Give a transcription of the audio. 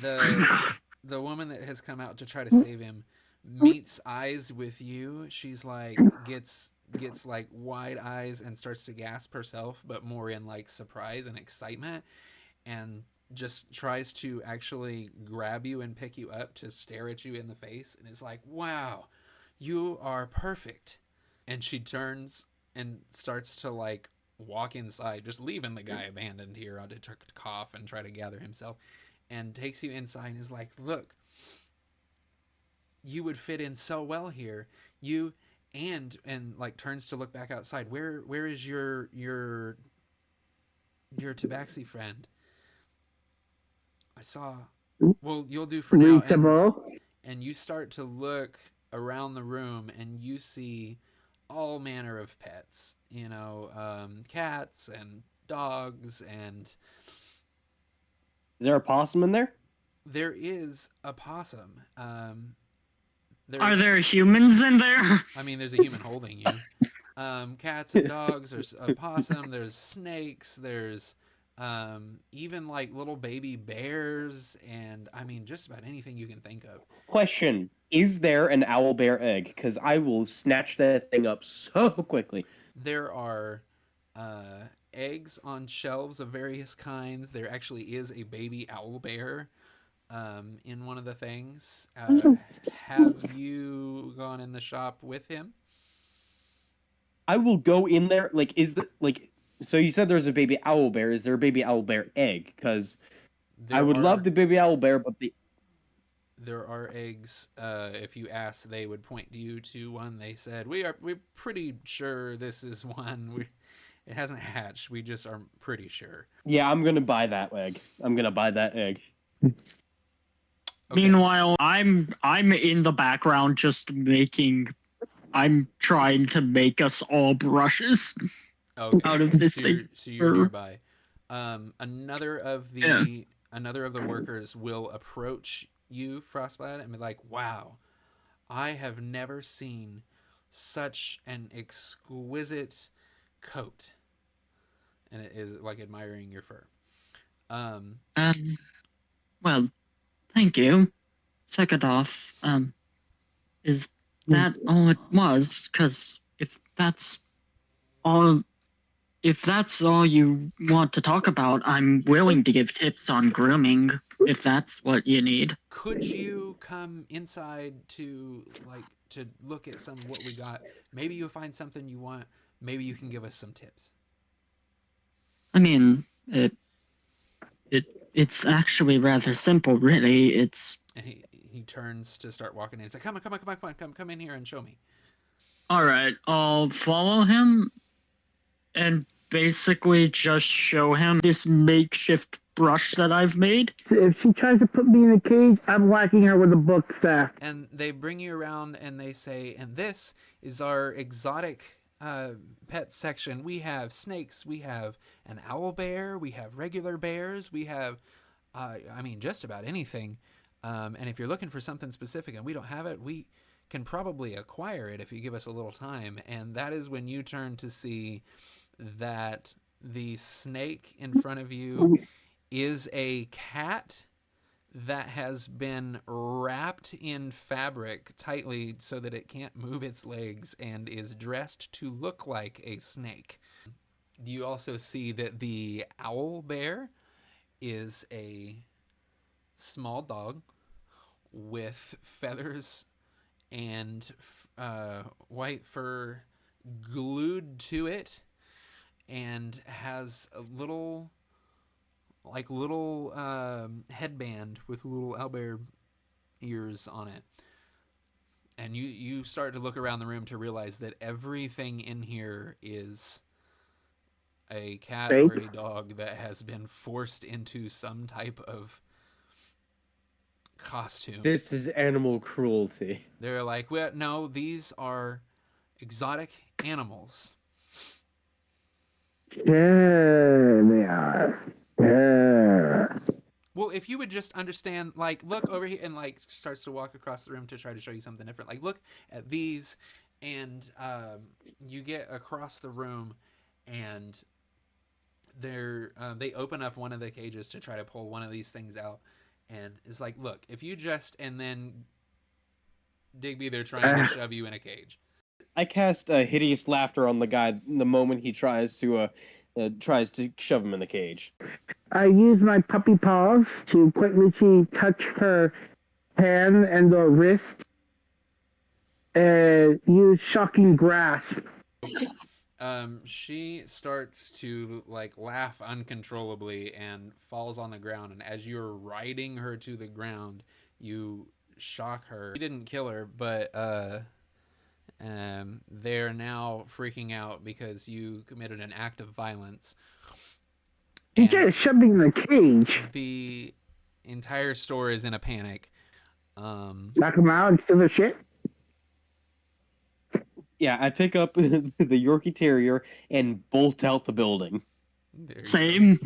the the woman that has come out to try to save him meets eyes with you. She's like gets like wide eyes and starts to gasp herself, but more in like surprise and excitement, and just tries to actually grab you and pick you up to stare at you in the face, and is like, "Wow, you are perfect." And she turns and starts to like walk inside, just leaving the guy abandoned here to cough and try to gather himself, and takes you inside and is like, "Look, you would fit in so well here. You and like turns to look back outside. Where is your tabaxi friend? I saw. Well, you'll do for now." Reachable. And you start to look around the room and you see all manner of pets. Cats and dogs, and Is there a possum in there? there is a possum. Are there There's humans in there? I mean, there's a human holding you. Cats and dogs. There's a possum. There's snakes. There's even like little baby bears, and I mean, just about anything you can think of. Question: is there an owl bear egg? Because I will snatch that thing up so quickly. There are eggs on shelves of various kinds. There actually is a baby owl bear in one of the things. Have you gone in the shop with him? I will go in there. Like, is the like? So you said there's a baby owl bear. Is there a baby owl bear egg? Because I There would love are the baby owl bear, but the there are eggs. If you ask, they would point you to one. They said, we're pretty sure this is one. It hasn't hatched. We just are pretty sure." yeah, I'm gonna buy that egg. I'm gonna buy that egg. Okay. Meanwhile, I'm in the background just making. I'm trying to make us all brushes Okay. out of this So thing. you're nearby. Another of Yeah. the workers will approach you, Frostbite, and be like, "Wow, I have never seen such an exquisite coat," and it is like admiring your fur. Um, Well, thank you. Second off, is that all it was? Because all, if that's all you want to talk about, I'm willing to give tips on grooming if that's what you need. could you come inside to look at some of what we got? Maybe you'll find something you want. Maybe you can give us some tips. I mean, it's actually rather simple, really. It's And he turns to start walking in. It's like, come in here and show me. all right. I'll follow him and basically just show him this makeshift brush that I've made. If she tries to put me in a cage, I'm whacking her with a book staff. And they bring you around and they say, and this is our exotic pet section. We have snakes, we have an owl bear, we have regular bears, we have, I mean, just about anything. And if you're looking for something specific and we don't have it, we can probably acquire it if you give us a little time. And that is when you turn to see that the snake in front of you is a cat that has been wrapped in fabric tightly so that it can't move its legs and is dressed to look like a snake. You also see that the owl bear is a small dog with feathers and white fur glued to it, and has a little headband with little owlbear ears on it. And you start to look around the room to realize that everything in here is a cat Fake? or a dog that has been forced into some type of costume. This is animal cruelty. They're like, well, no, these are exotic animals. There they are. There. Well, if you would just understand, like, look over here, and like starts to walk across the room to try to show you something different. Like, look at these, and you get across the room, and they open up one of the cages to try to pull one of these things out, and is like, "Look, if you just..." And then Digby, they're trying to shove you in a cage. I cast hideous laughter on the guy the moment he tries to shove him in the cage. I use my puppy paws to quite literally touch her hand and or wrist, and use shocking grasp. She starts to like laugh uncontrollably and falls on the ground. And as you're riding her to the ground, you shock her. You didn't kill her, but they're now freaking out because you committed an act of violence. You And just shoved me in the cage. the entire store is in a panic. Knock him out and steal the shit. Yeah, I pick up the Yorkie Terrier and bolt out the building. There you go. Same.